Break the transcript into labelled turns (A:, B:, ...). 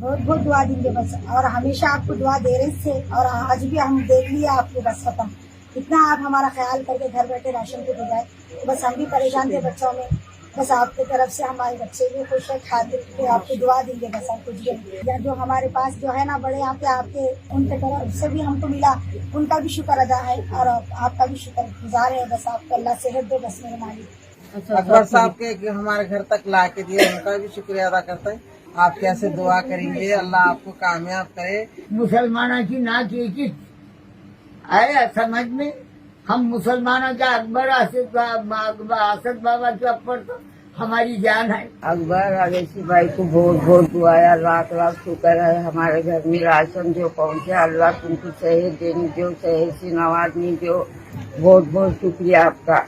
A: बहुत बहुत दुआ देंगे बस, और हमेशा आपको दुआ दे रहे थे, और आज भी हम देख लिया आपको बस खत्म। इतना आप हमारा ख्याल करके घर बैठे राशन को भेजाए, बस हम भी परेशान थे बच्चों में, बस आपकी तरफ से हमारे बच्चे भी खुश है, खातिर के आपको दुआ देंगे बस, आप कुछ भी। या जो हमारे पास जो है ना बड़े यहाँ पे आपके, उनके तरफ से भी हमको मिला, उनका भी शुक्र अदा है, और आपका भी शुक्र गुजार है, बस आपको अल्लाह सेहत दे बस मेरे मालिक।
B: अकबर साहब के हमारे घर तक ला के दिए, उनका भी शुक्रिया अदा करते हैं। आप कैसे दुआ करेंगे, अल्लाह आपको कामयाब करे।
C: मुसलमानों की ना की आया समझ में, हम मुसलमानों का अकबर असद बाबा के ऊपर तो हमारी जान है।
D: अकबर अवैसी भाई को बहुत बहुत दुआया, लाख लाख शुक्र है। हमारे घर में राशन जो पहुँचे, अल्लाह तुमको सेहत देनी जो, सेहत से नवाजनी जो, बहुत बहुत शुक्रिया आपका।